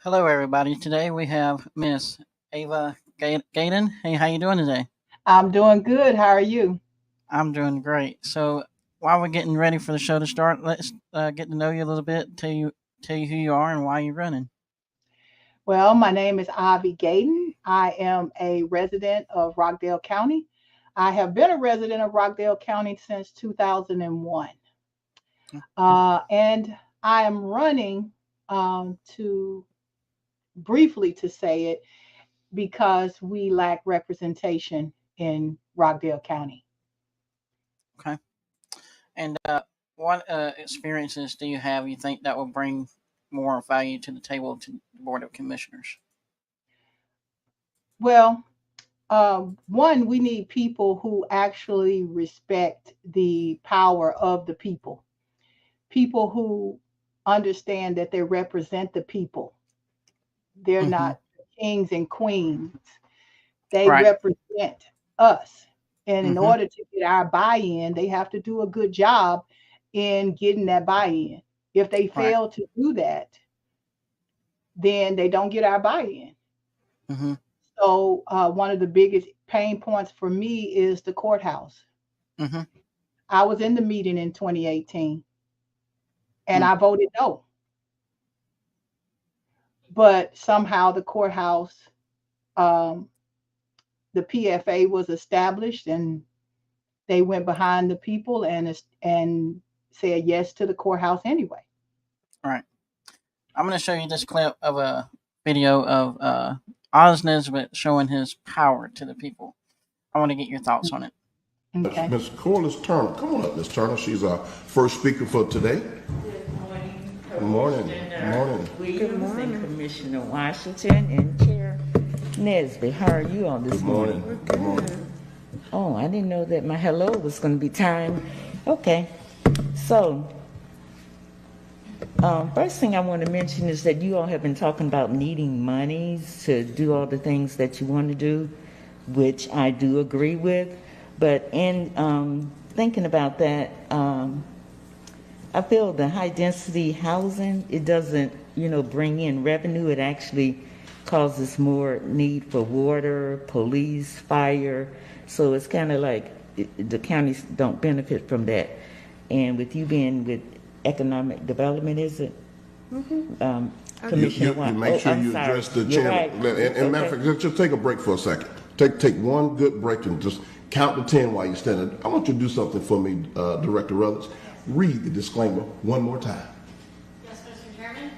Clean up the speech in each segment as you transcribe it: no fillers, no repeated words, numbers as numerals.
Hello, everybody. Today we have Miss Ava Gaydon. Hey, how you doing today? I'm doing good. How are you? I'm doing great. So, while we're getting ready for the show to start, let's get to know you a little bit. Tell you who you are and why you're running. Well, my name is Avi Gaydon. I am a resident of Rockdale County. I have been a resident of Rockdale County since 2001. And I am running to briefly to say it because we lack representation in Rockdale County. Okay. And what experiences do you have you think that will bring more value to the table to the Board of Commissioners? Well, one, we need people who actually respect the power of the people who understand that they represent the people. They're Mm-hmm. not kings and queens. They Right. represent us. And in Mm-hmm. order to get our buy in, they have to do a good job in getting that buy in. If they Right. fail to do that, then they don't get our buy in. Mm-hmm. So, one of the biggest pain points for me is the courthouse. Mm-hmm. I was in the meeting in 2018 and Mm. I voted no, but somehow the courthouse um, the PFA was established and they went behind the people and said yes to the courthouse anyway. Right. I'm going to show you this clip of a video of Oz Nesbitt showing his power to the people. I want to get your thoughts on it. Okay. Miss Corliss Turner. Come on up, Miss Turner. She's our first speaker for today. Good morning. Good morning. Good morning, Commissioner Washington and Chair Nesby. How are you on this Good morning. Good morning. Oh, I didn't know that my hello was going to be timed. Okay. So, first thing I want to mention is that you all have been talking about needing monies to do all the things that you want to do, which I do agree with. But in thinking about that, I feel the high density housing, it doesn't, bring in revenue. It actually causes more need for water, police, fire. So it's kind of like the counties don't benefit from that. And with you being with economic development, is it? Commissioner You make sure you address the chairman. Right. And matter of fact, just take a break for a second. Take one good break and just count to 10 while you're standing. I want you to do something for me, Director Ruthers. Read the disclaimer one more time. Yes, Mr. Chairman.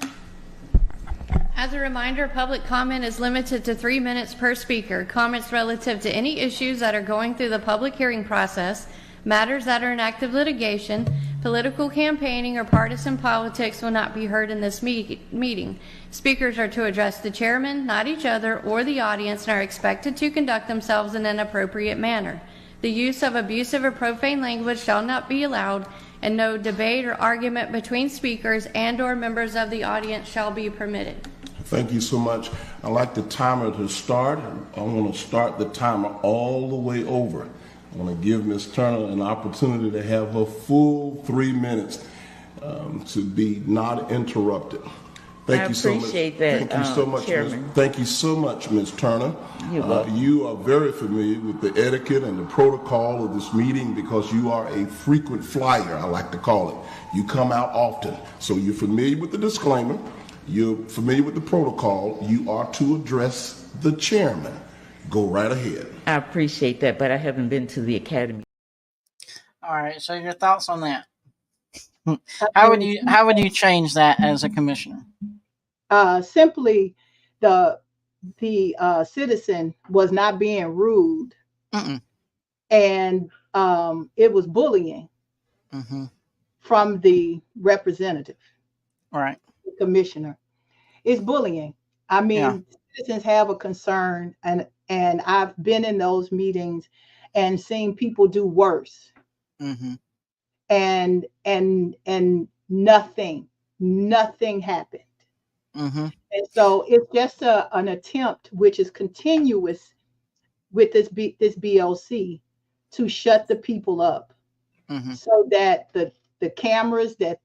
As a reminder, public comment is limited to 3 minutes per speaker. Comments relative to any issues that are going through the public hearing process, matters that are in active litigation, political campaigning, or partisan politics will not be heard in this meeting. Speakers are to address the chairman, not each other or the audience, and are expected to conduct themselves in an appropriate manner. The use of abusive or profane language shall not be allowed, and no debate or argument between speakers and/or members of the audience shall be permitted. Thank you so much. I'd like the timer to start. I want to start the timer all the way over. I want to give Ms. Turner an opportunity to have her full 3 minutes to be not interrupted. I appreciate that, Thank you so much, Chairman. Thank you so much, Ms. Turner. You're welcome. You are very familiar with the etiquette and the protocol of this meeting because you are a frequent flyer, I like to call it. You come out often, so you're familiar with the disclaimer. You're familiar with the protocol. You are to address the chairman. Go right ahead. I appreciate that, but I haven't been to the academy. All right. So your thoughts on that? And How would you change that as a commissioner? simply the citizen was not being rude, Mm-mm. and it was bullying Mm-hmm. from the representative, All right. the commissioner. It's bullying. I Yeah. mean, citizens have a concern, and I've been in those meetings and seen people do worse, Mm-hmm. and nothing happened. Mm-hmm. And so it's just an attempt, which is continuous with this BOC, to shut the people up, Mm-hmm. so that the cameras that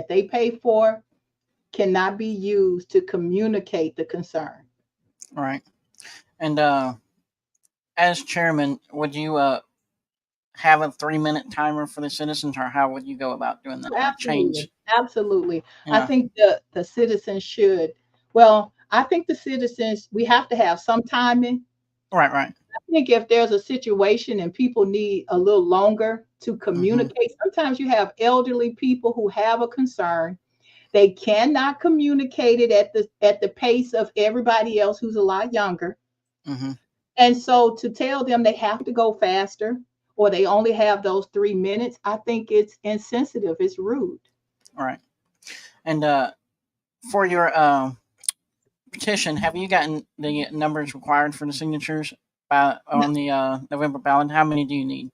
they pay for cannot be used to communicate the concern. Right. And as chairman, would you have a 3-minute timer for the citizens, or how would you go about doing that? Like change? Absolutely. Absolutely. I Yeah. think the citizens should, well, I think the citizens, we have to have some timing. Right. Right. I think if there's a situation and people need a little longer to Mm-hmm. communicate, sometimes you have elderly people who have a concern. They cannot communicate it at the pace of everybody else who's a lot younger. Mm-hmm. And so to tell them they have to go faster or they only have those 3 minutes, I think it's insensitive. It's rude. Right. And for your petition, have you gotten the numbers required for the signatures on the November ballot? How many do you need?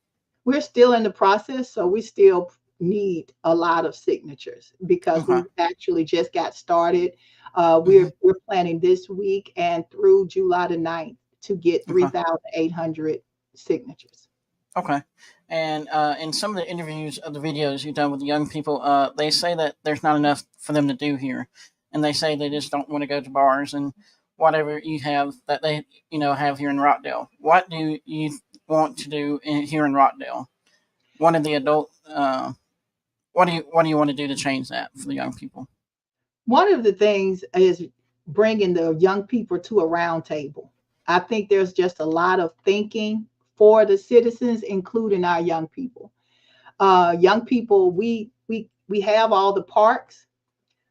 We're still in the process, so we still need a lot of signatures because Okay. we actually just got started. Mm-hmm. We're planning this week and through July the 9th to get Okay. 3,800 signatures. Okay. And in some of the interviews of the videos you've done with the young people, they say that there's not enough for them to do here, and they say they just don't want to go to bars and whatever you have that they have here in Rockdale. What do you want to do here in Rockdale? One of the adult. What do you want to do to change that for the young people? One of the things is bringing the young people to a round table. I think there's just a lot of thinking for the citizens, including our young people. Young people, we have all the parks,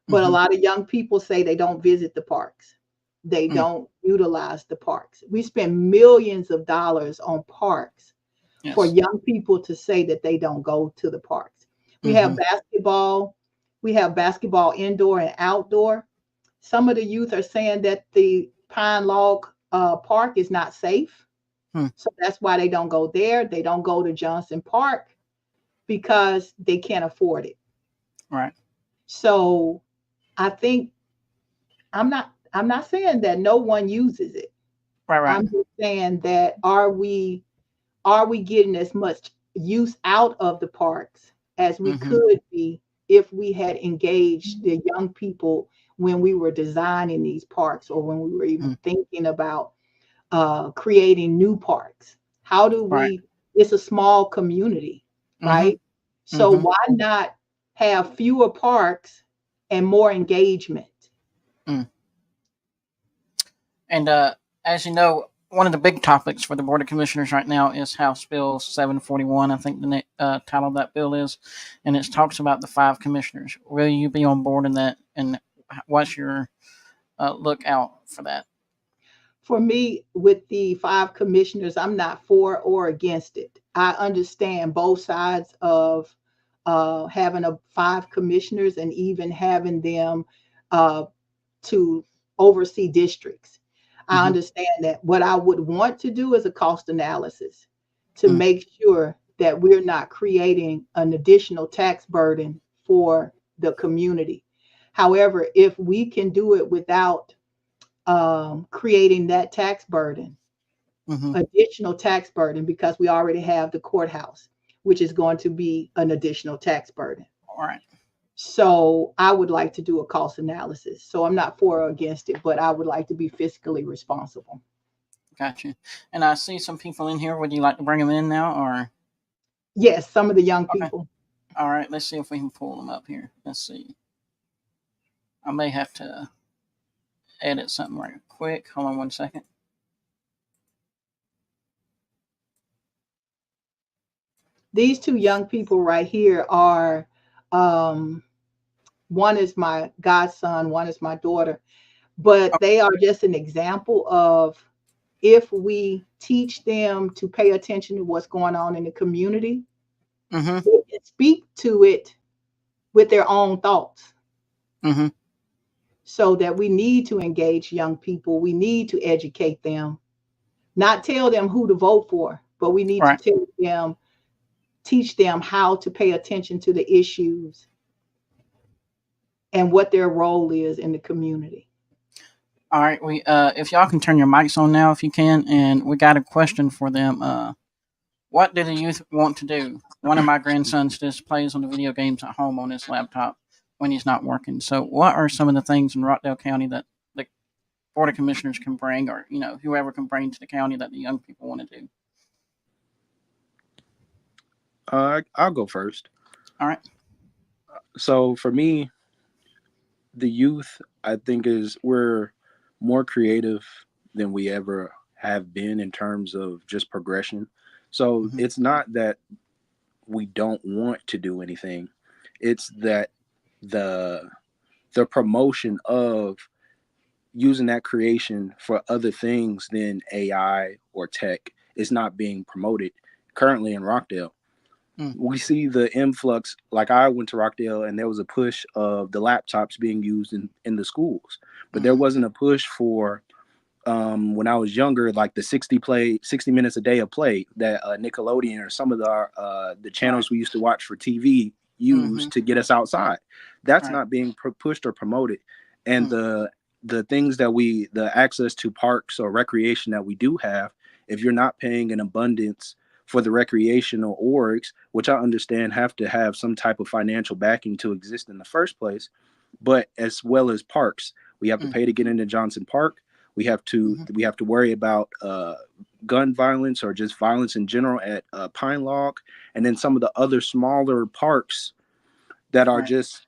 but a Mm-hmm. lot of young people say they don't visit the parks. They Mm. don't utilize the parks. We spend millions of dollars on parks for Yes. young people to say that they don't go to the parks. We have Mm-hmm. basketball. We have basketball indoor and outdoor. Some of the youth are saying that the Pine Log Park is not safe. Hmm. So that's why they don't go there. They don't go to Johnson Park because they can't afford it. Right. So I think I'm not saying that no one uses it. Right. Right. I'm just saying that are we getting as much use out of the parks as we Mm-hmm. could be if we had engaged the young people when we were designing these parks or when we were even Mm. thinking about creating new parks? How do Right. we? It's a small community, Mm-hmm. right? So Mm-hmm. why not have fewer parks and more engagement? Mm. And as you know, one of the big topics for the Board of Commissioners right now is House Bill 741. I think the title of that bill is, and it talks about the 5 commissioners. Will you be on board in that? And what's your look out for that? For me, with the 5 commissioners, I'm not for or against it. I understand both sides of having 5 commissioners and even having them uh, to oversee districts. I Mm-hmm. understand that. What I would want to do is a cost analysis to Mm. make sure that we're not creating an additional tax burden for the community. However, if we can do it without creating that tax burden, Mm-hmm. additional tax burden, because we already have the courthouse, which is going to be an additional tax burden. All right. So I would like to do a cost analysis. So I'm not for or against it, but I would like to be fiscally responsible. Gotcha. And I see some people in here. Would you like to bring them in now, or? Yes, some of the young Okay. people. All right. Let's see if we can pull them up here. Let's see. I may have to edit something right quick. Hold on 1 second. These 2 young people right here are um, one is my godson, one is my daughter, but they are just an example of if we teach them to pay attention to what's going on in the community, Mm-hmm. they can speak to it with their own thoughts. Mm-hmm. So that we need to engage young people. We need to educate them, not tell them who to vote for, but we need to Right. tell them, teach them how to pay attention to the issues and what their role is in the community. All right. We if y'all can turn your mics on now, if you can, and we got a question for them. What do the youth want to do? One of my grandsons just plays on the video games at home on his laptop. when he's not working. So, what are some of the things in Rockdale County that the Board of Commissioners can bring, or whoever can bring to the county that the young people want to do? I'll go first. All right. So for me, the youth, I think, is we're more creative than we ever have been in terms of just progression. So Mm-hmm. it's not that we don't want to do anything. It's that the the promotion of using that creation for other things than AI or tech is not being promoted currently in Rockdale. Mm. We see the influx. Like, I went to Rockdale and there was a push of the laptops being used in the schools, but there Mm-hmm. wasn't a push for when I was younger, like the 60 minutes a day of play that Nickelodeon or some of the Right. channels we used to watch for TV Mm-hmm. used to get us outside. That's Right. not being pushed or promoted. And Mm. the things that the access to parks or recreation that we do have, if you're not paying an abundance for the recreational orgs, which I understand have to have some type of financial backing to exist in the first place, but as well as parks, we have to Mm. pay to get into Johnson Park. Mm-hmm. We have to worry about gun violence or just violence in general at Pine Log, and then some of the other smaller parks that are Right. just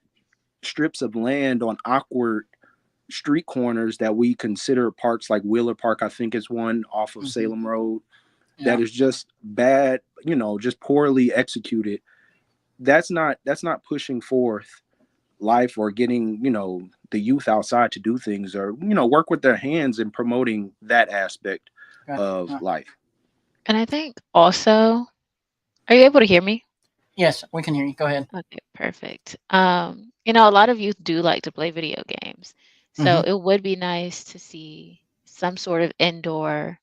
strips of land on awkward street corners that we consider parks, like Wheeler Park. I think is one off of Mm-hmm. Salem Road Yeah. that is just bad, just poorly executed. That's not pushing forth life or getting the youth outside to do things or work with their hands and promoting that aspect Gotcha. of Yeah. life. And I think also, are you able to hear me? Yes, we can hear you. Go ahead. Okay, perfect. A lot of youth do like to play video games. So Mm-hmm. it would be nice to see some sort of indoor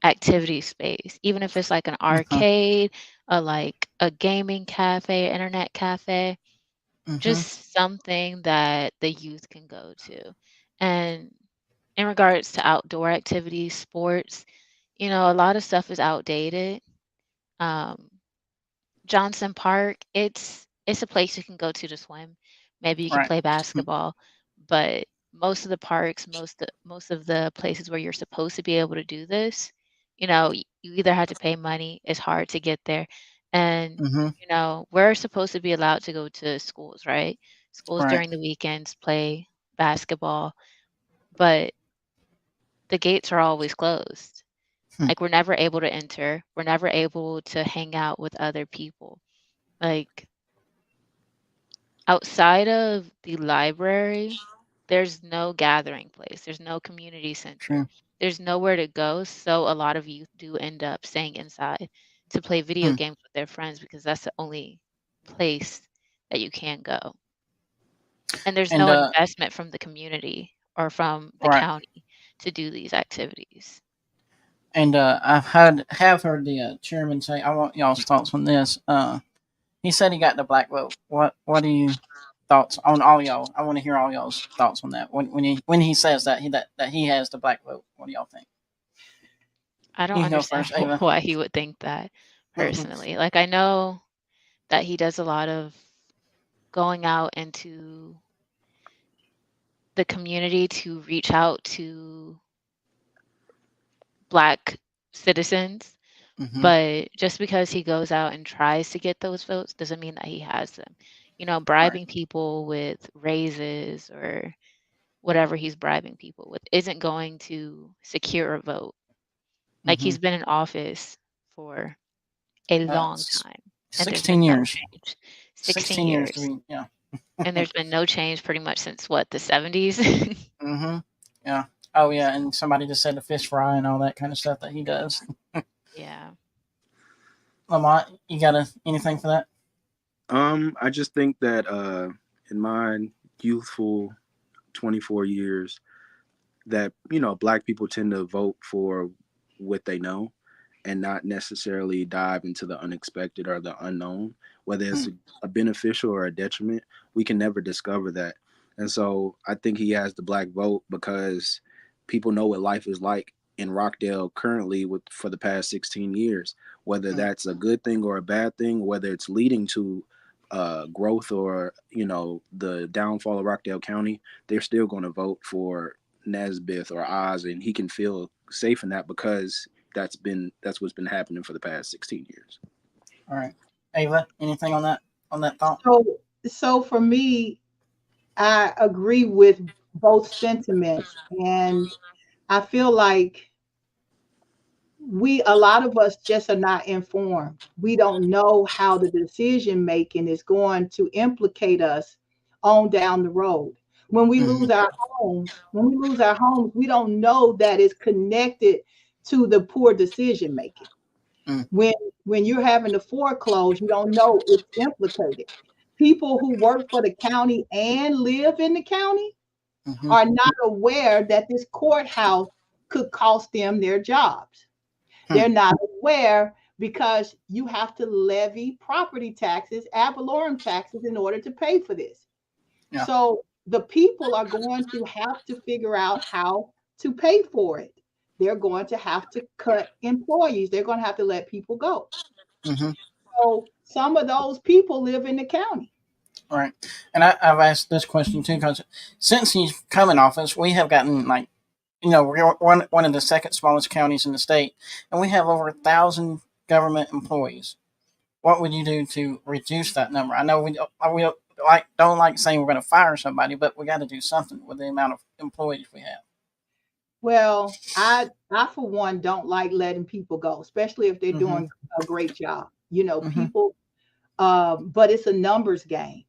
activity space, even if it's like an Uh-huh. arcade or like a gaming cafe, internet cafe, Mm-hmm. just something that the youth can go to. And in regards to outdoor activities, sports, a lot of stuff is outdated. Um, Johnson Park, it's a place you can go to swim. Maybe you can Right. play Mm. basketball, but most of the parks, most of the places where you're supposed to be able to do this, you either have to pay money, it's hard to get there, and Mm-hmm. we're supposed to be allowed to go to schools, right? Schools Right. during the weekends play basketball, but the gates are always closed. Hmm. Like, we're never able to enter. We're never able to hang out with other people. Like, outside of the library, there's no gathering place. There's no community center. True. There's nowhere to go. So a lot of youth do end up staying inside to play video Hmm. games with their friends because that's the only place that you can go. And there's And no investment from the community or from the right. county to do these activities. And have heard the chairman say, I want y'all's thoughts on this. He said he got the black vote. What do you thoughts on all y'all? I want to hear all y'all's thoughts on that. When he says that he has the black vote, what do y'all think? I don't You can go understand first, Ava. why he would think that personally. Like, I know that he does a lot of going out into the community to reach out to Black citizens, Mm-hmm. but just because he goes out and tries to get those votes doesn't mean that he has them. Right. Bribing people with raises or whatever he's bribing people with isn't going to secure a vote. Like, Mm-hmm. he's been in office for a long time, and there's 16 been no years. change. 16 16 years to years, be. Yeah. and there's been no change pretty much since what, the 70s? Mm-hmm. Yeah. Oh yeah, and somebody just said the fish fry and all that kind of stuff that he does. Yeah. Lamont, you got anything for that? I just think that in my youthful 24 years, that black people tend to vote for what they know and not necessarily dive into the unexpected or the unknown, whether Hmm. it's a beneficial or a detriment. We can never discover that. And so I think he has the black vote because people know what life is like in Rockdale currently for the past 16 years, whether Hmm. that's a good thing or a bad thing, whether it's leading to growth or the downfall of Rockdale County, they're still going to vote for Nesbitt or Oz, and he can feel safe in that because that's what's been happening for the past 16 years. All right, Ava, anything on that thought? So for me, I agree with both sentiments, and I feel like a lot of us just are not informed. We don't know how the decision making is going to implicate us on down the road. When we Mm-hmm. lose our homes, we don't know that it's connected to the poor decision making. Mm. When you're having to foreclose, you don't know it's implicated. People who work for the county and live in the county Mm-hmm. are not aware that this courthouse could cost them their jobs. Hmm. They're not aware because you have to levy property taxes, ad valorem taxes in order to pay for this. Yeah. So the people are going to have to figure out how to pay for it. They're going to have to cut employees. They're going to have to let people go. Mm-hmm. So some of those people live in the county. All right, and I've asked this question too because since he's come in office, we have gotten we're one of the second smallest counties in the state, and we have over 1,000 government employees. What would you do to reduce that number? I know we don't like saying we're going to fire somebody, but we got to do something with the amount of employees we have. Well, I for one don't like letting people go, especially if they're Mm-hmm. doing a great job. Mm-hmm. People, but it's a numbers game.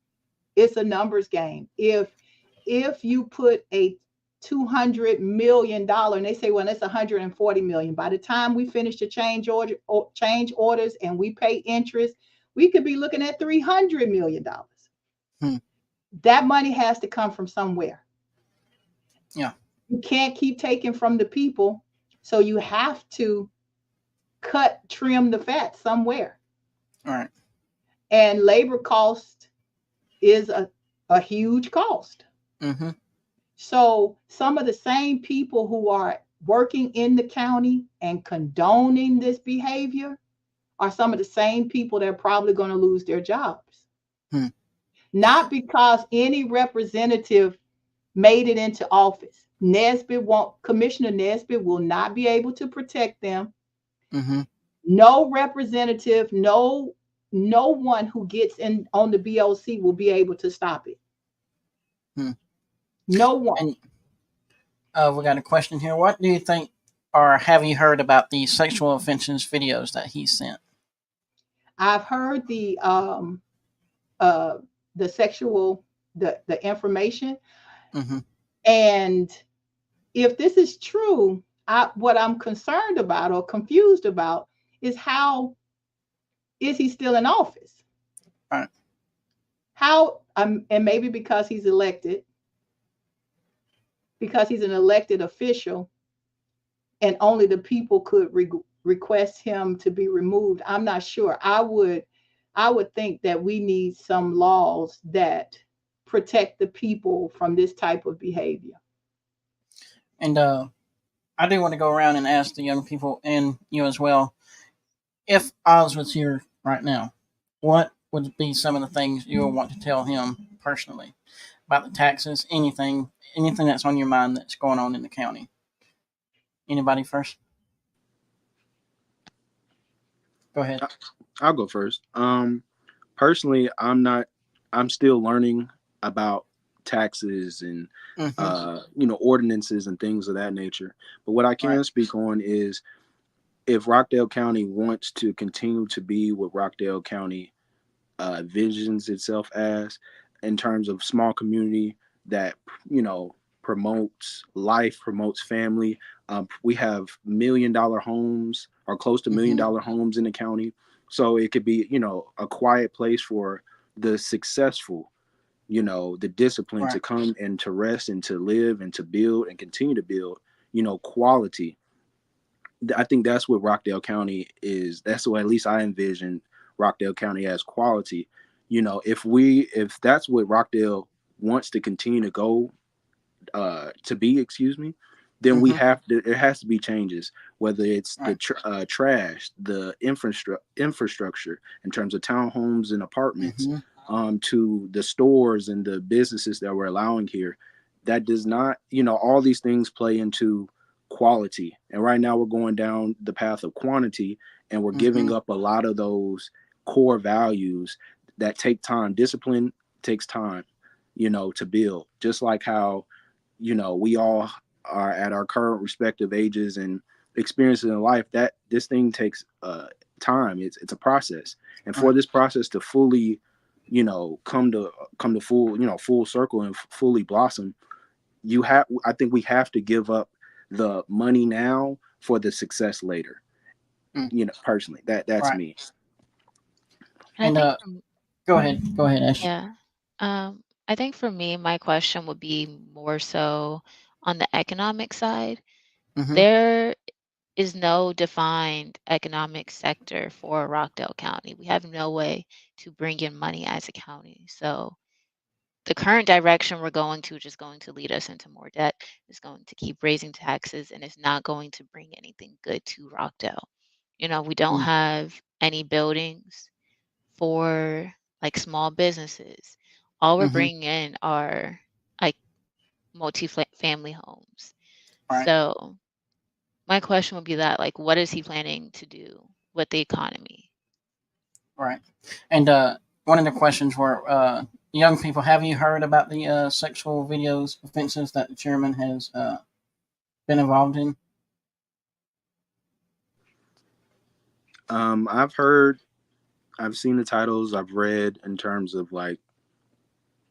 It's a numbers game. If you put a $200 million, and they say, well, it's 140 million. By the time we finish the change orders and we pay interest, we could be looking at $300 million. Hmm. That money has to come from somewhere. Yeah. You can't keep taking from the people, so you have to trim the fat somewhere. All right. And labor cost is a huge cost. Mm-hmm. So some of the same people who are working in the county and condoning this behavior are some of the same people that are probably going to lose their jobs. Hmm. Not because any representative made it into office. Commissioner Nesbitt will not be able to protect them. Mm-hmm. No representative, no one who gets in on the BOC will be able to stop it. Hmm. No one. And we got a question here. What do you think, or have you heard about the sexual offenses videos that he sent? I've heard the sexual the information, Mm-hmm. and if this is true, what I'm concerned about or confused about is how is he still in office? All right. How and maybe because he's elected, because he's an elected official, and only the people could request him to be removed. I'm not sure. I would think that we need some laws that protect the people from this type of behavior. And I do want to go around and ask the young people and you as well. If Oz was here right now, what would be some of the things you would want to tell him personally about the taxes? Anything that's on your mind that's going on in the county. Anybody first? Go ahead. I'll go first. Personally, I'm still learning about taxes and Mm-hmm. ordinances and things of that nature. But what I Right. can speak on is if Rockdale County wants to continue to be what Rockdale County visions itself as, in terms of small community that promotes life, promotes family. We have $1 million homes or close to $1 million Mm-hmm. homes in the county, so it could be a quiet place for the successful, the discipline to Right. come and to rest and to live and to build and continue to build, quality. I think that's what Rockdale County is. That's what at least I envision Rockdale County as, quality. If that's what Rockdale wants to continue to go to be, excuse me, then Mm-hmm. there has to be changes, whether it's the Right. trash, the infrastructure in terms of townhomes and apartments, Mm-hmm. to the stores and the businesses that we're allowing here. That does not, all these things play into quality. And right now we're going down the path of quantity, and we're Mm-hmm. giving up a lot of those core values that take time. Discipline takes time, to build. Just like how, we all are at our current respective ages and experiences in life, that this thing takes time. It's a process. And for Right. this process to fully, come to full, full circle and fully blossom, I think we have to give up the money now for the success later. Mm. Personally, that's Right. me. And I And think go ahead. Go ahead, Ash. yeah, I think for me, my question would be more so on the economic side. Mm-hmm. There is no defined economic sector for Rockdale County. We have no way to bring in money as a county. So the current direction we're going to just going to lead us into more debt. It's going to keep raising taxes, and it's not going to bring anything good to Rockdale. We don't Mm. have any buildings for like small businesses. All we're Mm-hmm. bringing in are like multi-family homes. Right. So my question would be that, like, what is he planning to do with the economy? Right. And one of the questions were, young people, have you heard about the sexual videos offenses that the chairman has been involved in? I've heard, I've seen the titles, I've read in terms of like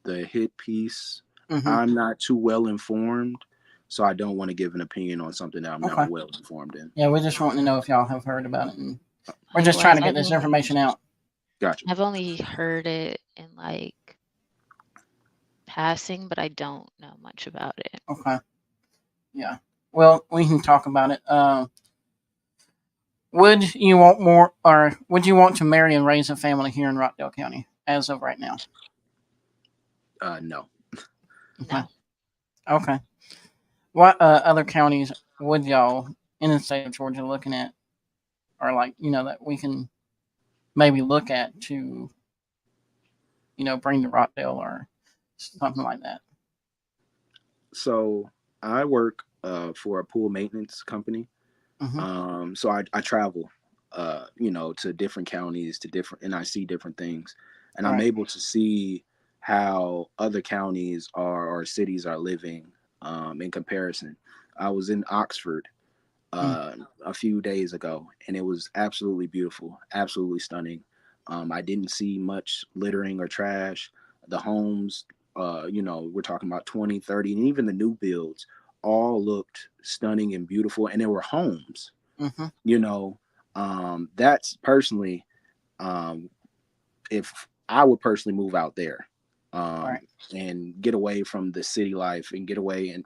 the hit piece. Mm-hmm. I'm not too well informed, so I don't want to give an opinion on something that I'm not Okay. well informed in. Yeah, we're just wanting to know if y'all have heard about it, and we're just trying Likewise, to get this information out. Gotcha. I've only heard it in like passing, but I don't know much about it. Okay. Yeah. Well, we can talk about it. Would you want more, or would you want to marry and raise a family here in Rockdale County as of right now? No. Okay. No. Okay. What other counties would y'all in the state of Georgia looking at, or like that we can maybe look at to bring to Rockdale or something like that? So I work for a pool maintenance company. Mm-hmm. So I travel, to different counties, and I see different things, and I'm Right. able to see how other counties or cities are living in comparison. I was in Oxford Mm. a few days ago, and it was absolutely beautiful, absolutely stunning. I didn't see much littering or trash. The homes, we're talking about 20, 30, and even the new builds all looked stunning and beautiful, and there were homes, Mm-hmm. you know. That's personally, um, if I would personally move out there, um, Right. and get away from the city life and get away, and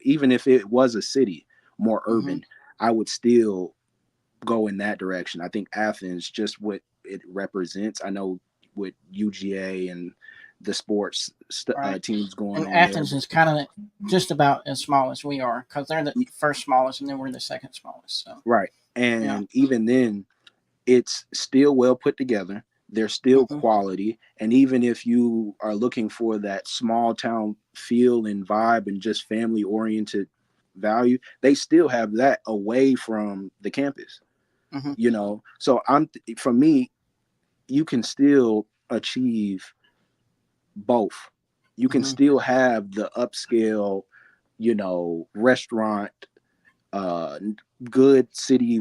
even if it was a city more Mm-hmm. urban, I would still go in that direction. I think Athens, just what it represents, I know with UGA and the sports Right. teams going And on there, Athens but is kind of just about as small as we are because they're the first smallest and then we're the second smallest. So right. yeah. And even then, it's still well put together. There's still Mm-hmm. quality. And even if you are looking for that small town feel and vibe and just family oriented value, they still have that away from the campus, Mm-hmm. So for me, you can still achieve both. You can Mm-hmm. still have the upscale, restaurant, uh, good city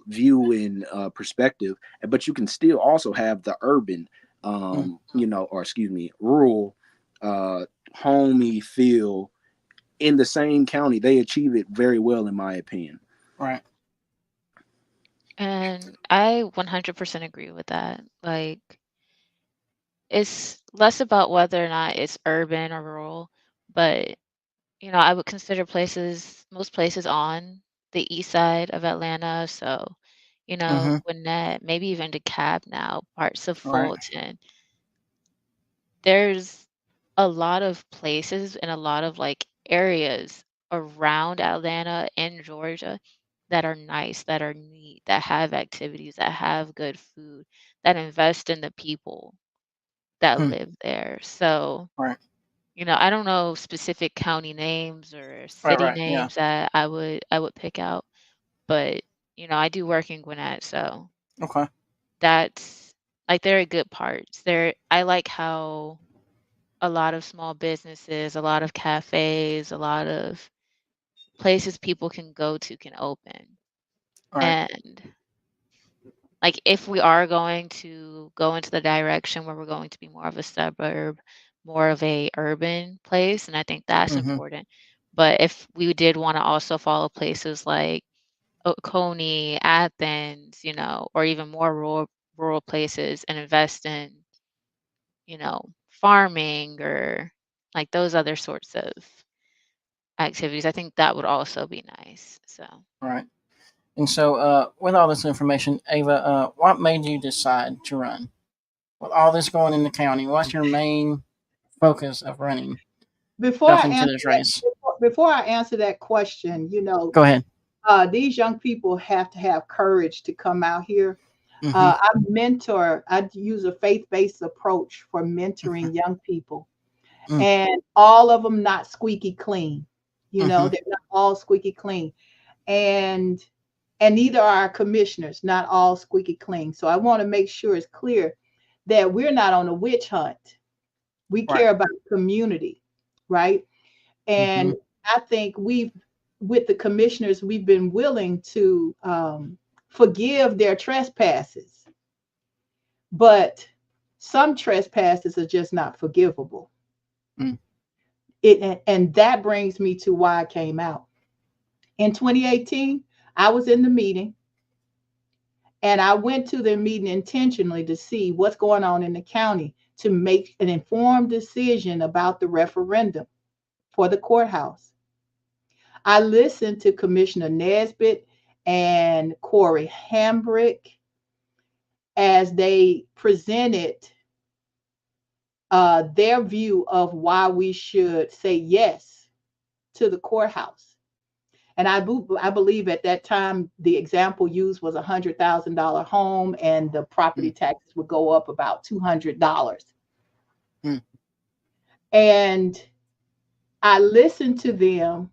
view and perspective, but you can still also have the urban, Mm. or excuse me, rural, uh, homey feel in the same county. They achieve it very well, in my opinion. Right. And I 100% agree with that. Like, it's less about whether or not it's urban or rural, but I would consider most places on the east side of Atlanta. So, Mm-hmm. Gwinnett, maybe even DeKalb now, parts of Right. Fulton. There's a lot of places and a lot of like areas around Atlanta and Georgia that are nice, that are neat, that have activities, that have good food, that invest in the people, that live there. So, Right. I don't know specific county names or Right. city Right. Yeah. names that I would pick out, but I do work in Gwinnett, so Okay. that's like there are good parts. I like how a lot of small businesses, a lot of cafes, a lot of places people can go to can open. Right. And like if we are going to go into the direction where we're going to be more of a suburb, more of a urban place, and I think that's Mm-hmm. important. But if we did want to also follow places like Coney, Athens, or even more rural places and invest in, farming or like those other sorts of activities, I think that would also be nice. So, Right. And so, with all this information, Ava, what made you decide to run? With all this going in the county, what's your main focus of running, Before I jumping into answer this that, race? before I answer that question, Go ahead. these young people have to have courage to come out here. Mm-hmm. I use a faith-based approach for mentoring young people, Mm. and all of them not squeaky clean. Mm-hmm. They're not all squeaky clean. And neither are our commissioners, not all squeaky clean. So I want to make sure it's clear that we're not on a witch hunt. We Right. care about community, right? Mm-hmm. And I think with the commissioners, we've been willing to forgive their trespasses, but some trespasses are just not forgivable. Mm. And that brings me to why I came out. In 2018, I was in the meeting, and I went to the meeting intentionally to see what's going on in the county to make an informed decision about the referendum for the courthouse. I listened to Commissioner Nesbitt and Corey Hambrick as they presented their view of why we should say yes to the courthouse. And I believe at that time the example used was $100,000 home, and the property Mm. taxes would go up about $200. Mm. And I listened to them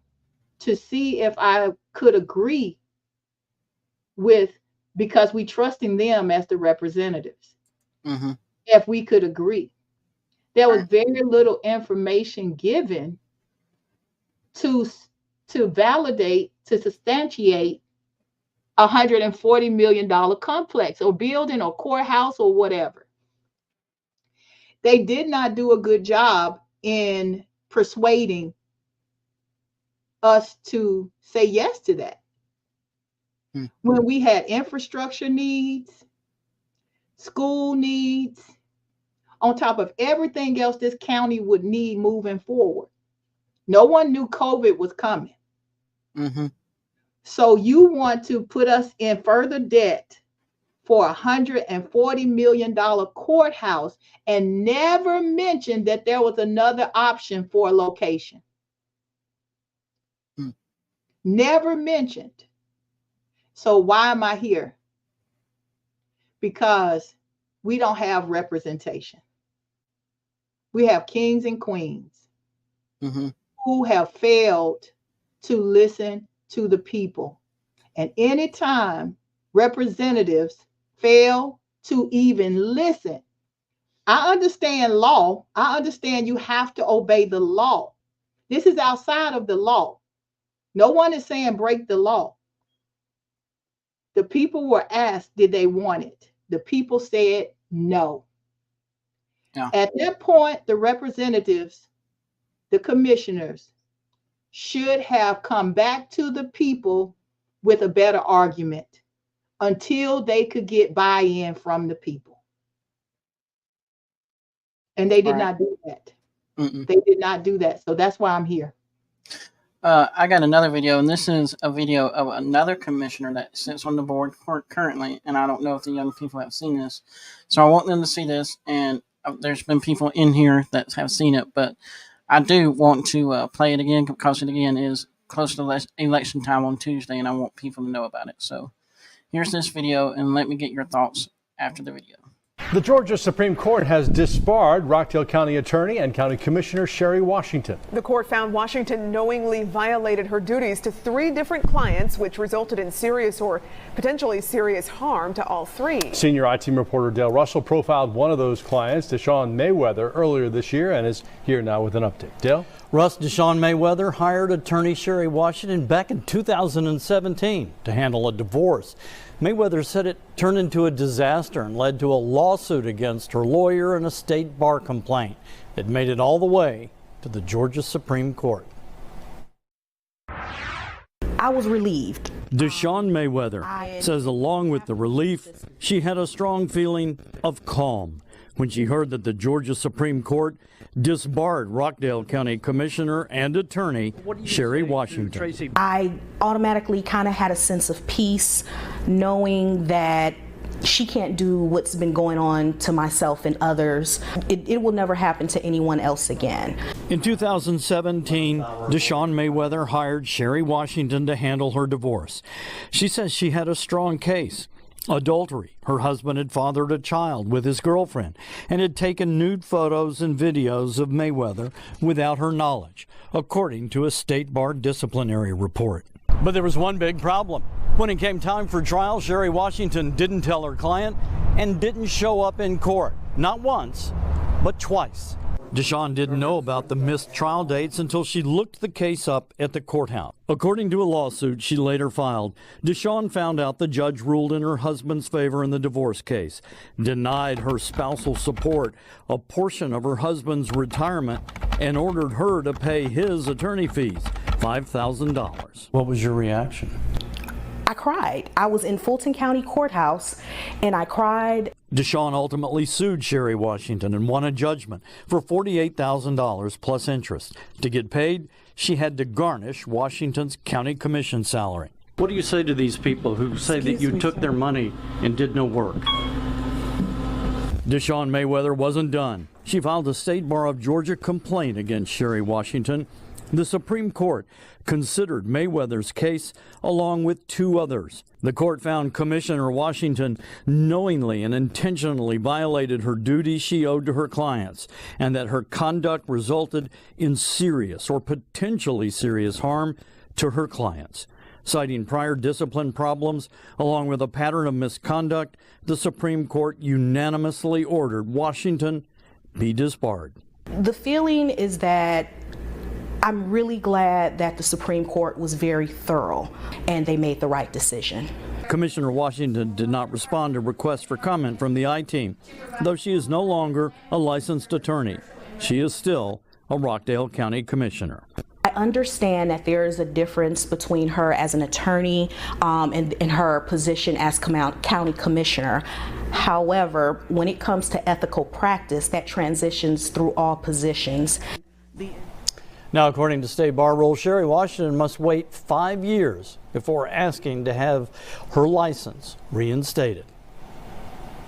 to see if I could agree with, because we trusting them as the representatives, Mm-hmm. if we could agree. There was Right. very little information given to validate, to substantiate $140 million complex or building or courthouse or whatever. They did not do a good job in persuading us to say yes to that. Mm. When we had infrastructure needs, school needs, on top of everything else this county would need moving forward. No one knew COVID was coming. Mm-hmm. So you want to put us in further debt for $140 million courthouse and never mention that there was another option for a location. Mm. Never mentioned. So why am I here? Because we don't have representation. We have kings and queens Mm-hmm. who have failed to listen to the people. And anytime representatives fail to even listen, I understand law. I understand you have to obey the law. This is outside of the law. No one is saying break the law. The people were asked, did they want it? The people said no. Yeah. At that point, the representatives, the commissioners, should have come back to the people with a better argument until they could get buy-in from the people. And they did Right. not do that. Mm-mm. They did not do that. So that's why I'm here. I got another video, and this is a video of another commissioner that sits on the board currently, and I don't know if the young people have seen this. So I want them to see this, and there's been people in here that have seen it, but I do want to play it again because it, again, is close to election time on Tuesday, and I want people to know about it. So here's this video, and let me get your thoughts after the video. The Georgia Supreme Court has disbarred Rockdale County Attorney and County Commissioner Sherry Washington. The court found Washington knowingly violated her duties to 3 different clients, which resulted in serious or potentially serious harm to all 3. Senior I-Team reporter Dale Russell profiled one of those clients, Deshaun Mayweather, earlier this year and is here now with an update. Dale? Russ, Deshaun Mayweather hired attorney Sherry Washington back in 2017 to handle a divorce. Mayweather said it turned into a disaster and led to a lawsuit against her lawyer and a state bar complaint that made it all the way to the Georgia Supreme Court. I was relieved. Deshaun Mayweather says along with the relief, she had a strong feeling of calm when she heard that the Georgia Supreme Court disbarred Rockdale County Commissioner and attorney Sherry Washington. I automatically kind of had a sense of peace knowing that she can't do what's been going on to myself and others. It will never happen to anyone else again. In 2017, Deshaun Mayweather hired Sherry Washington to handle her divorce. She says she had a strong case. Adultery. Her husband had fathered a child with his girlfriend and had taken nude photos and videos of Mayweather without her knowledge, according to a state bar disciplinary report. But there was one big problem. When it came time for trial, Sherry Washington didn't tell her client and didn't show up in court. Not once, but twice. Deshaun didn't know about the missed trial dates until she looked the case up at the courthouse. According to a lawsuit she later filed, Deshaun found out the judge ruled in her husband's favor in the divorce case, denied her spousal support, a portion of her husband's retirement, and ordered her to pay his attorney fees, $5,000. What was your reaction? I cried. I was in Fulton County Courthouse and I cried. Deshaun ultimately sued Sherry Washington and won a judgment for $48,000 plus interest. To get paid, she had to garnish Washington's county commission salary. What do you say to these people who say that you took their money and did no work? Deshaun Mayweather wasn't done. She filed a State Bar of Georgia complaint against Sherry Washington. The Supreme Court considered Mayweather's case along with 2 others. The court found Commissioner Washington knowingly and intentionally violated her duties she owed to her clients and that her conduct resulted in serious or potentially serious harm to her clients. Citing prior discipline problems along with a pattern of misconduct, the Supreme Court unanimously ordered Washington be disbarred. The feeling is that I'm really glad that the Supreme Court was very thorough and they made the right decision. Commissioner Washington did not respond to requests for comment from the I-Team, though she is no longer a licensed attorney. She is still a Rockdale County Commissioner. I understand that there is a difference between her as an attorney and her position as county commissioner. However, when it comes to ethical practice, that transitions through all positions. Now, according to state bar rules, Sherry Washington must wait 5 years before asking to have her license reinstated.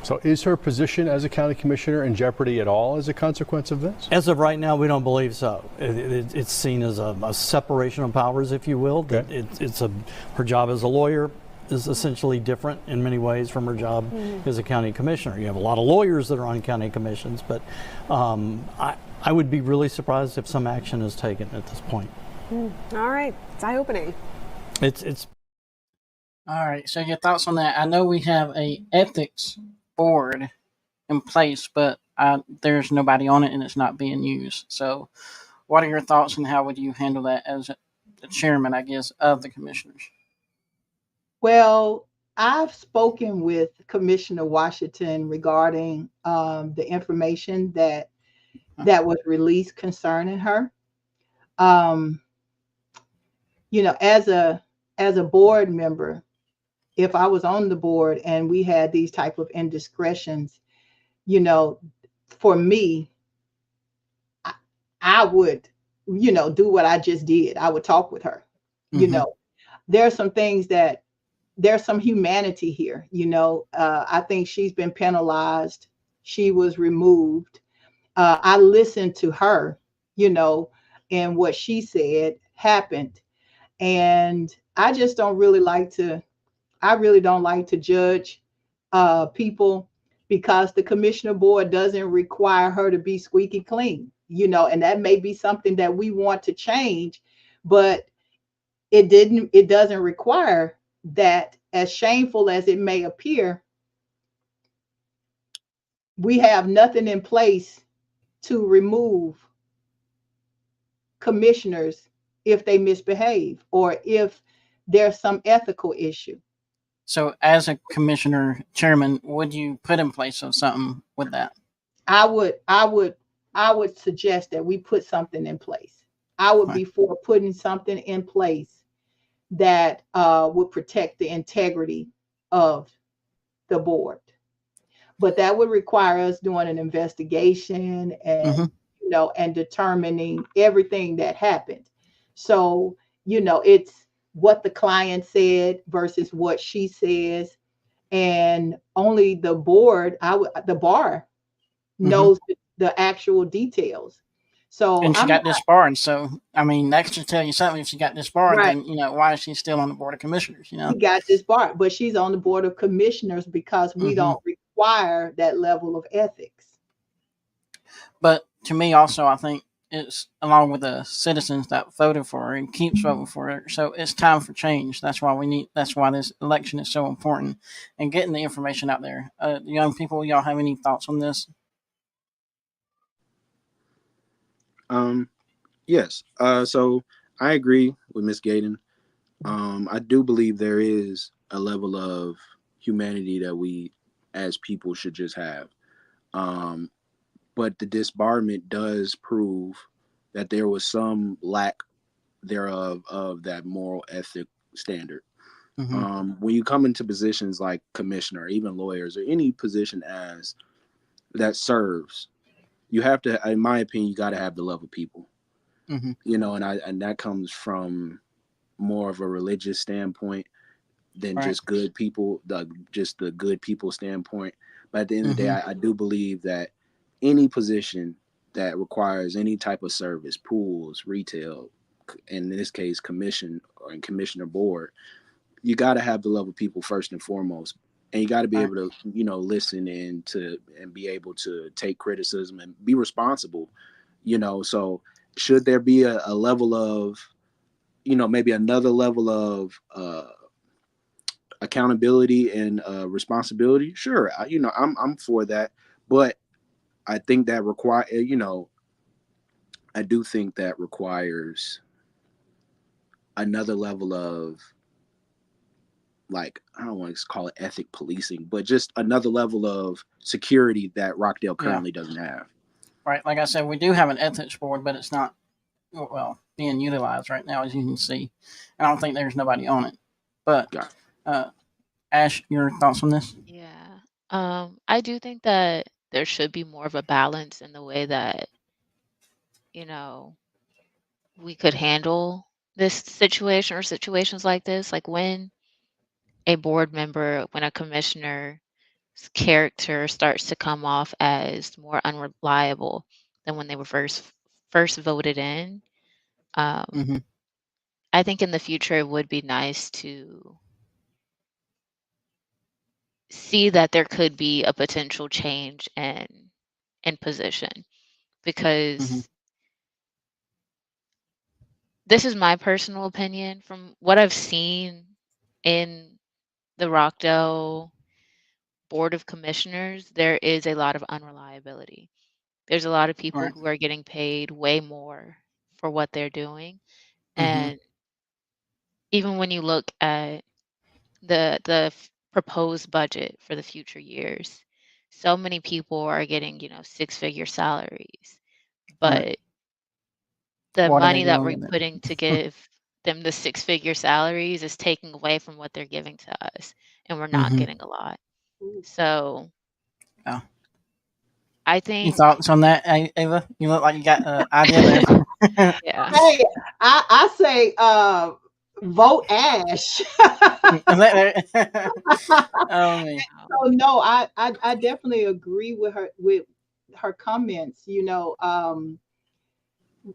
So is her position as a county commissioner in jeopardy at all as a consequence of this? As of right now, we don't believe so. It's seen as a separation of powers, if you will. Okay. Her job as a lawyer is essentially different in many ways from her job as a county commissioner. You have a lot of lawyers that are on county commissions, but I would be really surprised if some action is taken at this point. All right, it's eye-opening. It's All right, so your thoughts on that? I know we have a ethics board in place, but there's nobody on it and it's not being used. So what are your thoughts and how would you handle that as the chairman, I guess, of the commissioners? Well, I've spoken with Commissioner Washington regarding the information that was released concerning her. As a board member, if I was on the board and we had these type of indiscretions, for me, I would, do what I just did. I would talk with her. There are some things that there's some humanity here. I think she's been penalized. She was removed. I listened to her, and what she said happened. And I really don't like to judge people because the commissioner board doesn't require her to be squeaky clean, and that may be something that we want to change, but it doesn't require that. As shameful as it may appear, we have nothing in place to remove commissioners if they misbehave or if there's some ethical issue. So, as a commissioner chairman, would you put in place of something with that? I would suggest that we put something in place. I would Right. be for putting something in place that would protect the integrity of the board. But that would require us doing an investigation Mm-hmm. and determining everything that happened. So, it's what the client said versus what she says, and only the bar Mm-hmm. knows the actual details. So And she I'm got not disbarred. So, I mean, that should tell you something. If she got disbarred, right. then why is she still on the board of commissioners? She got disbarred, but she's on the board of commissioners because we Mm-hmm. don't require that level of ethics. But to me, also, I think it's along with the citizens that voted for her and keeps voting for her. So it's time for change. That's why we need. That's why this election is so important, and getting the information out there. Young people, y'all have any thoughts on this? Yes. So I agree with Miss Gaydon. I do believe there is a level of humanity that we as people should just have. Um, but the disbarment does prove that there was some lack thereof of that moral ethic standard. Mm-hmm. When you come into positions like commissioner, even lawyers, or any position as that serves, you have to, in my opinion, you got to have the love of people. Mm-hmm. And that comes from more of a religious standpoint than Right. just good people, just the good people standpoint. But at the end of the day, Mm-hmm. I do believe that any position that requires any type of service, pools, retail, in this case, commission or commissioner board, you got to have the love of people first and foremost. And you got to be Right. able to, listen and be able to take criticism and be responsible, So should there be a level of, maybe another level of accountability and responsibility? Sure, I'm for that, but I think that I do think that requires another level of, like, I don't want to call it ethic policing, but just another level of security that Rockdale Yeah. currently doesn't have. Right. Like I said, we do have an ethics board, but it's not being utilized right now, as you can see. And I don't think there's nobody on it. But Yeah. Ash, your thoughts on this? Yeah. I do think that there should be more of a balance in the way that, you know, we could handle this situation or situations like this. Like when a board member, when a commissioner's character starts to come off as more unreliable than when they were first voted in. Um, Mm-hmm. I think in the future it would be nice to see that there could be a potential change in position Mm-hmm. because this is my personal opinion from what I've seen in the Rockdale Board of Commissioners, there is a lot of unreliability. There's a lot of people Right. who are getting paid way more for what they're doing. Mm-hmm. And even when you look at the proposed budget for the future years, so many people are getting, six-figure salaries. Right. But the What are they money that doing we're with it? putting to give them the six-figure salaries is taking away from what they're giving to us, and we're not Mm-hmm. getting a lot. So Yeah. I Your think, thoughts on that, Ava? You look like you got an idea there. yeah. Hey, I say vote Ash. Oh me. So no, I definitely agree with her comments.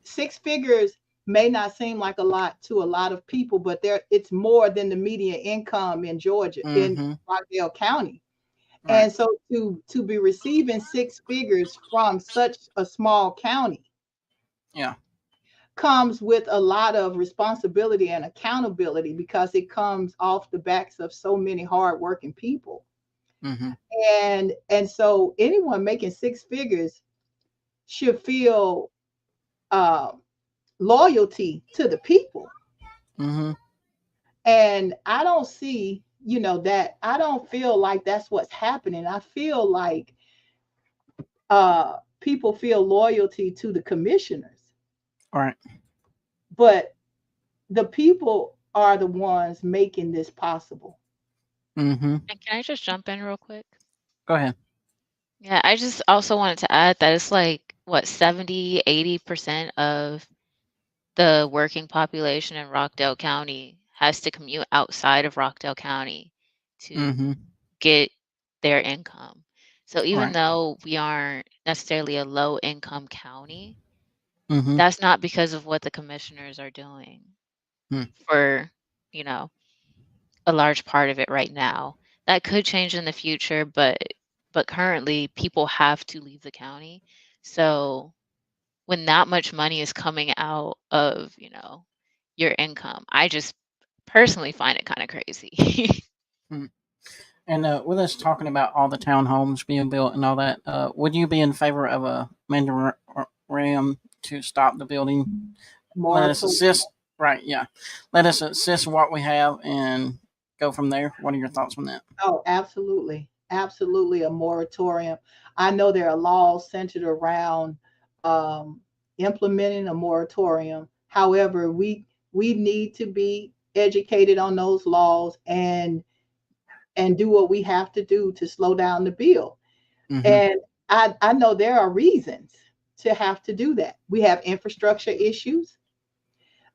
Six figures may not seem like a lot to a lot of people, but it's more than the median income in Georgia, in Mm-hmm. Rockdale County. Right. And so to be receiving six figures from such a small county Yeah. comes with a lot of responsibility and accountability because it comes off the backs of so many hardworking people. Mm-hmm. And so anyone making six figures should feel uh, loyalty to the people. Mm-hmm. And I don't see, that I don't feel like that's what's happening. I feel like people feel loyalty to the commissioners, All right. but the people are the ones making this possible. Mm-hmm. And can I just jump in real quick? Go ahead. Yeah, I just also wanted to add that it's like, what, 70, 80% of the working population in Rockdale County has to commute outside of Rockdale County to Mm-hmm. get their income. So All even right. though we aren't necessarily a low income county, Mm-hmm. that's not because of what the commissioners are doing Hmm. for, you know, a large part of it right now. That could change in the future, but currently people have to leave the county. So when that much money is coming out of, your income, I just personally find it kind of crazy. Hmm. And with us talking about all the townhomes being built and all that, would you be in favor of a moratorium to stop the building? Let us Moratorium. assist. Right. Yeah. Let us assist what we have and go from there. What are your thoughts on that? Oh, absolutely. Absolutely a moratorium. I know there are laws centered around um, implementing a moratorium. However, we need to be educated on those laws and do what we have to do to slow down the bill. Mm-hmm. And I know there are reasons to have to do that. We have infrastructure issues.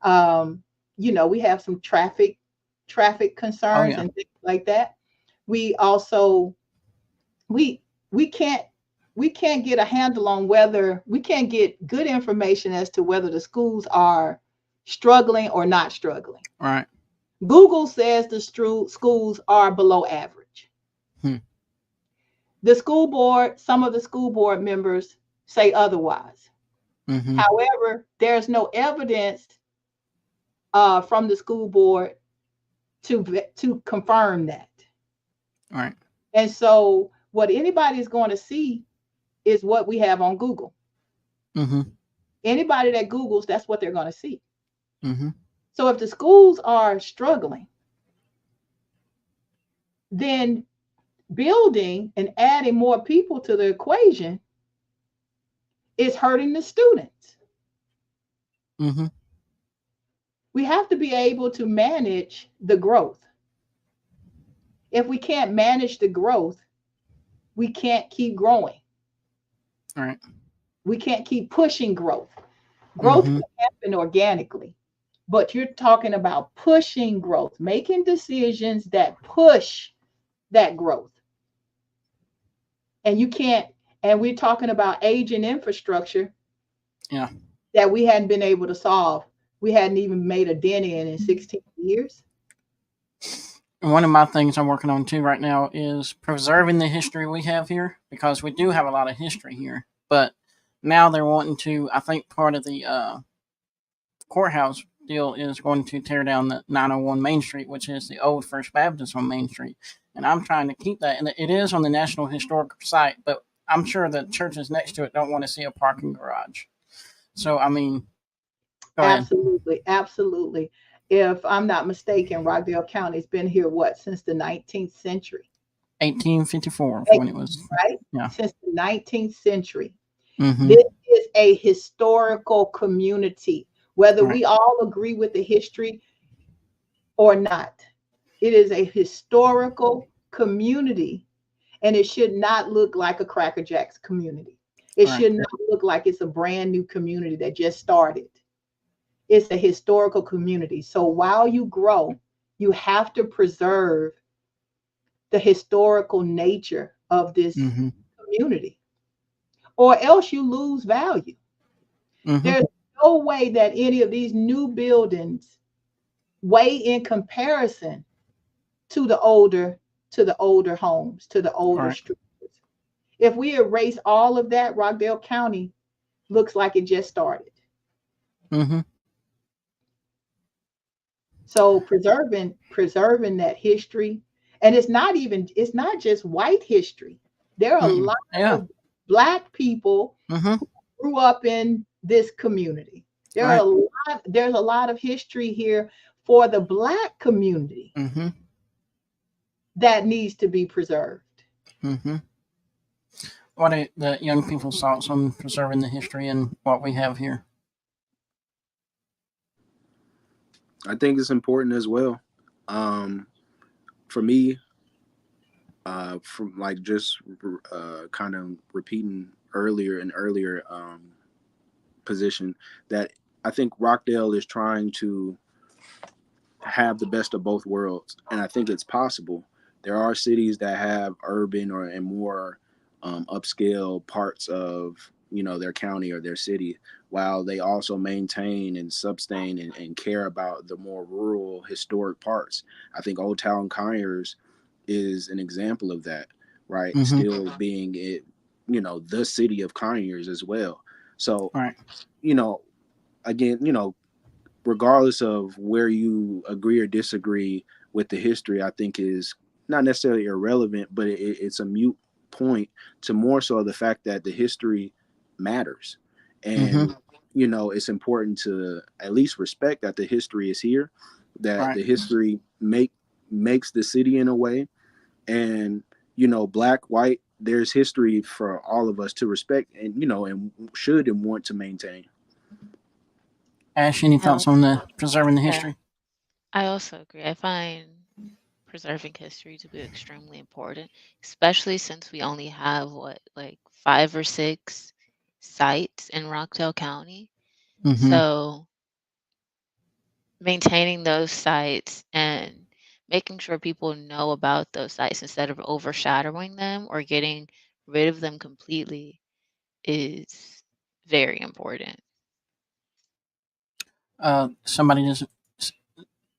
Um, we have some traffic Oh concerns yeah. and things like that. We also we we can't get a handle on whether we can't get good information as to whether the schools are struggling or not struggling. Right. Google says the schools are below average. Hmm. Some of the school board members say otherwise. Mm-hmm. However, there's no evidence from the school board to confirm that. Right. And so, what anybody is going to see is what we have on Google. Mm-hmm. Anybody that Googles, that's what they're going to see. Mm-hmm. So, if the schools are struggling, then building and adding more people to the equation is hurting the students. Mm-hmm. We have to be able to manage the growth. If we can't manage the growth, we can't keep growing. Right. We can't keep pushing growth. Growth Mm-hmm. can happen organically, but you're talking about pushing growth, making decisions that push that growth. And you can't, and we're talking about aging infrastructure Yeah. that we hadn't been able to solve. We hadn't even made a dent in 16 years. And one of my things I'm working on too right now is preserving the history we have here because we do have a lot of history here. But now they're wanting to. I think part of the courthouse deal is going to tear down the 901 Main Street, which is the old First Baptist on Main Street. And I'm trying to keep that. And it is on the National Historic Site, but I'm sure the churches next to it don't want to see a parking garage. So, I mean, go ahead. Absolutely, absolutely. If I'm not mistaken, Rockdale County's been here what since the 19th century, 1854 when it was. right? Yeah. Since the 19th century. Mm-hmm. This is a historical community, whether Right. we all agree with the history or not. It is a historical community, and it should not look like a Cracker Jacks community. It Right. should not look like it's a brand new community that just started. It's a historical community. So while you grow, you have to preserve the historical nature of this Mm-hmm. community, or else you lose value. Mm-hmm. There's no way that any of these new buildings weigh in comparison to to the older homes, to the older Right. structures. If we erase all of that, Rockdale County looks like it just started. Mm-hmm. So preserving that history, and it's not just white history. There are a Mm-mm. lot Yeah. of Black people Mm-hmm. who grew up in this community. Right. There's a lot of history here for the Black community Mm-hmm. that needs to be preserved. Mm-hmm. What are the young people's thoughts on preserving the history and what we have here? I think it's important as well. For me, from like just kind of repeating earlier position, that I think Rockdale is trying to have the best of both worlds, and I think it's possible. There are cities that have urban and more upscale parts of their county or their city, while they also maintain and sustain and care about the more rural historic parts. I think Old Town Conyers is an example of that, right? Mm-hmm. Still being it, the city of Conyers as well. So, Right. you know, again, regardless of where you agree or disagree with the history, I think is not necessarily irrelevant, but it's a mute point to more so the fact that the history matters. Mm-hmm. And, it's important to at least respect that the history is here, that Right. the history makes the city in a way. And, black, white, there's history for all of us to respect and should and want to maintain. Ash, any I thoughts on also, the preserving the yeah, history? I also agree. I find preserving history to be extremely important, especially since we only have what, like 5 or 6 sites in Rockdale County. Mm-hmm. So maintaining those sites and making sure people know about those sites instead of overshadowing them or getting rid of them completely is very important. Somebody just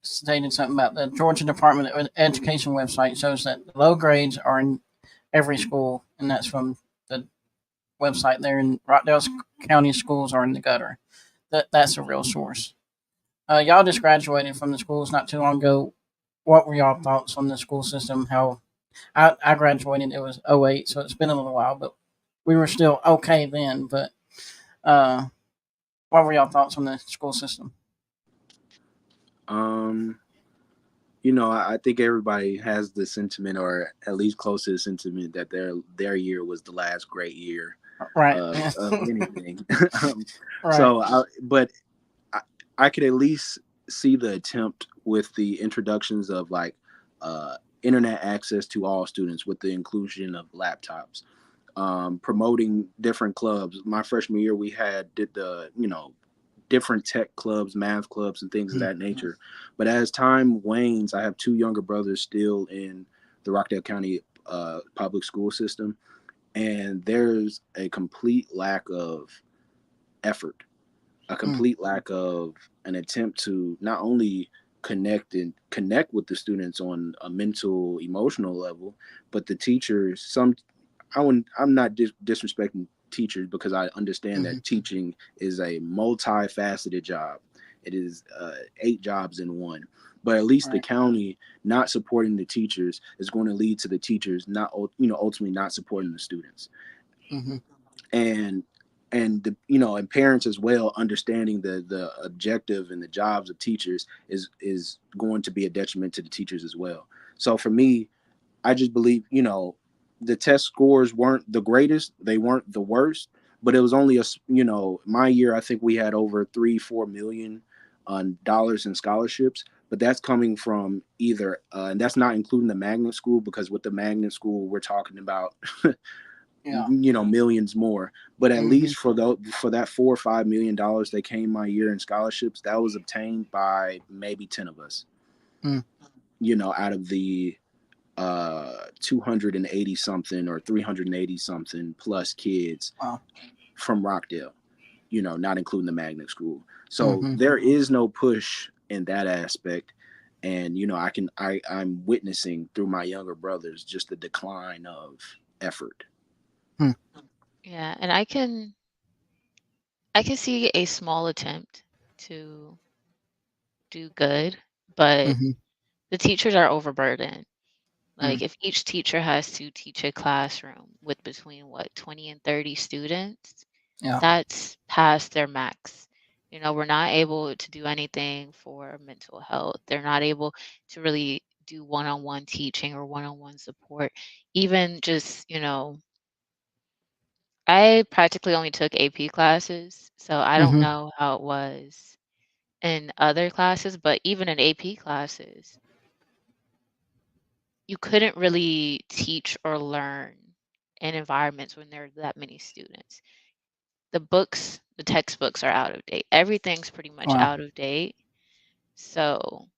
stated something about the Georgia Department of Education website shows that low grades are in every school, and that's from the website there. In Rockdale County schools are in the gutter. That's a real source. Y'all just graduated from the schools not too long ago. What were y'all thoughts on the school system? How I graduated, it was '08, so it's been a little while, but we were still okay then. But uh, what were y'all thoughts on the school system? Um, I think everybody has the sentiment, or at least close to the sentiment, that their year was the last great year Right. of anything. Right. But I could at least see the attempt with the introductions of like internet access to all students with the inclusion of laptops, promoting different clubs. My freshman year, we did the different tech clubs, math clubs, and things of that nature. But as time wanes, I have two younger brothers still in the Rockdale County public school system, and there's a complete lack of effort, a Mm. complete lack of an attempt to not only connect with the students on a mental, emotional level, but the teachers. I'm not disrespecting teachers, because I understand Mm-hmm. that teaching is a multifaceted job. It is 8 jobs in one. But at least the Right. county not supporting the teachers is going to lead to the teachers not ultimately not supporting the students. Mm-hmm. And and parents as well, understanding the objective and the jobs of teachers is going to be a detriment to the teachers as well. So for me, I just believe, the test scores weren't the greatest, they weren't the worst, but it was only my year, I think we had over 3-4 million dollars in scholarships, but that's coming from either, and that's not including the magnet school, because with the magnet school, we're talking about, Yeah. millions more. But at Mm-hmm. least for that $4 or $5 million that came my year in scholarships, that was obtained by maybe 10 of us, Mm. out of the 280 something or 380 something plus kids Wow. from Rockdale, not including the magnet school. So Mm-hmm. there is no push in that aspect. And, you know, I'm witnessing through my younger brothers just the decline of effort. Yeah, and I can see a small attempt to do good, but Mm-hmm. the teachers are overburdened. Like Mm. if each teacher has to teach a classroom with between 20 and 30 students, Yeah. that's past their max. You know, we're not able to do anything for mental health. They're not able to really do one-on-one teaching or one-on-one support. Even just, you know, I practically only took AP classes, so I don't Mm-hmm. know how it was in other classes, but even in AP classes, you couldn't really teach or learn in environments when there are that many students. The textbooks are out of date. Everything's pretty much Wow. out of date. So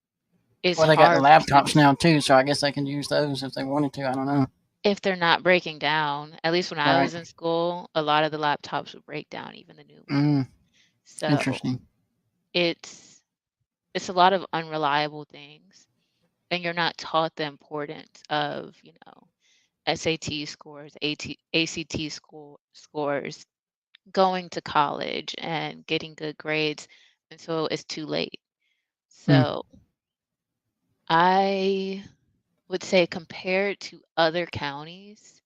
it's Well, they got the hard for laptops teachers now too, so I guess they can use those if they wanted to. I don't know. if they're not breaking down. At least when I Right. was in school, a lot of the laptops would break down, even the new ones. Mm. So Interesting. it's a lot of unreliable things, and you're not taught the importance of, you know, SAT scores, ACT scores, going to college and getting good grades until it's too late. Mm. So I would say compared to other counties,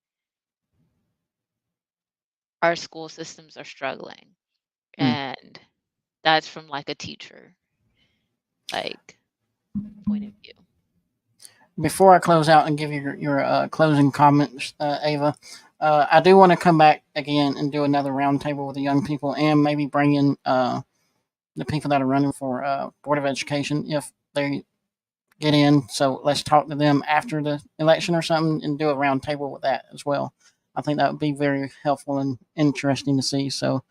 our school systems are struggling. Mm. And that's from like a teacher like point of view. Before I close out and give you your closing comments, Ava, I do want to come back again and do another roundtable with the young people and maybe bring in the people that are running for Board of Education if they get in. So let's talk to them after the election or something and do a roundtable with that as well. I think that would be very helpful and interesting to see. So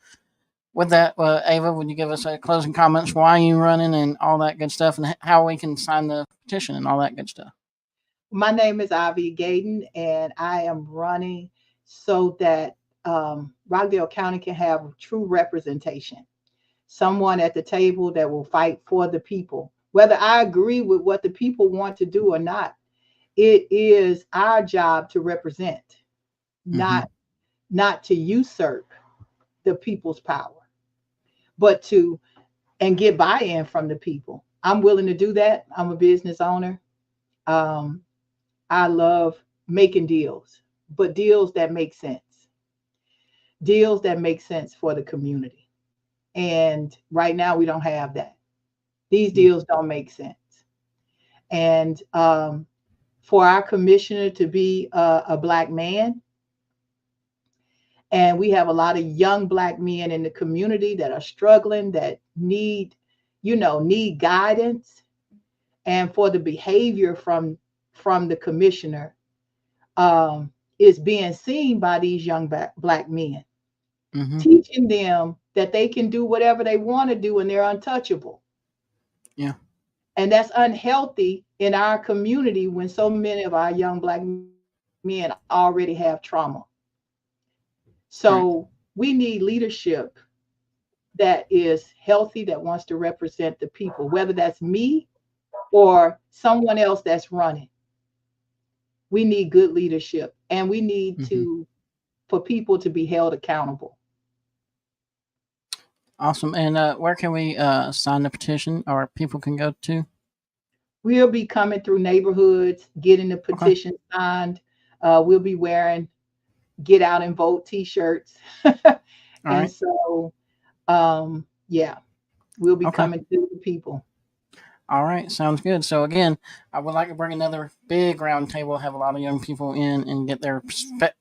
with that, Ava, would you give us a closing comments? Why are you running and all that good stuff, and how we can sign the petition and all that good stuff? My name is Aviella Gaydon, and I am running so that Rockdale County can have true representation. Someone at the table that will fight for the people. Whether I agree with what the people want to do or not, it is our job to represent, Mm-hmm. not to usurp the people's power, but to and get buy-in from the people. I'm willing to do that. I'm a business owner. Um, I love making deals, but deals that make sense. Deals that make sense for the community. And right now we don't have that. These deals don't make sense. And for our commissioner to be a Black man, and we have a lot of young Black men in the community that are struggling, that need guidance, and for the behavior from the commissioner is being seen by these young Black men, Mm-hmm. teaching them that they can do whatever they want to do and they're untouchable. Yeah. And that's unhealthy in our community when so many of our young Black men already have trauma. So Right. we need leadership that is healthy, that wants to represent the people, whether that's me or someone else that's running. We need good leadership, and we need Mm-hmm. for people to be held accountable. Awesome. And where can we sign the petition, or people can go to? We'll be coming through neighborhoods, getting the Okay. petition signed. We'll be wearing "Get Out and Vote" T-shirts, All and right. so yeah, we'll be Okay. coming to the people. All right. Sounds good. So again, I would like to bring another big round table, have a lot of young people in, and get their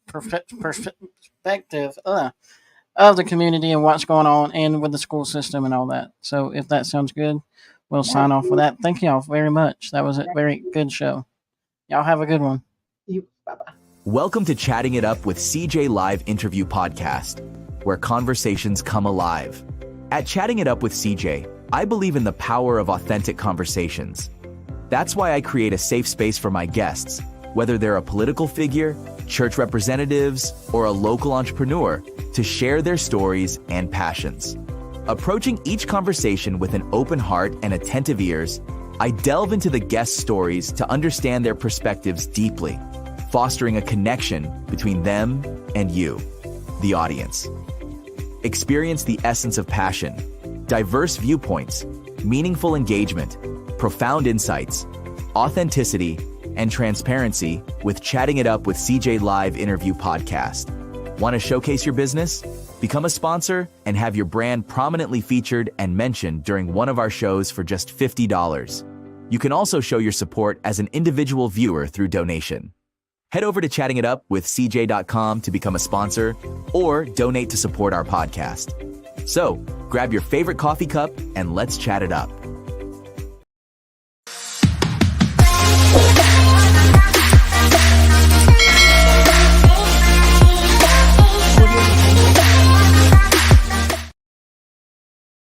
perspective of the community and what's going on, and with the school system and all that. So if that sounds good, we'll sign off with that. Thank y'all very much. That was a very good show. Y'all have a good one. Bye-bye. Welcome to Chatting It Up with CJ Live Interview Podcast, where conversations come alive. At Chatting It Up with CJ, I believe in the power of authentic conversations. That's why I create a safe space for my guests, whether they're a political figure, church representatives, or a local entrepreneur, to share their stories and passions. Approaching each conversation with an open heart and attentive ears, I delve into the guest stories to understand their perspectives deeply, fostering a connection between them and you, the audience. Experience the essence of passion, diverse viewpoints, meaningful engagement, profound insights, authenticity, and transparency with Chatting It Up with CJ Live interview podcast. Want to showcase your business? Become a sponsor and have your brand prominently featured and mentioned during one of our shows for just $50. You can also show your support as an individual viewer through donation. Head over to chattingitupwithcj.com to become a sponsor or donate to support our podcast. So, grab your favorite coffee cup and let's chat it up.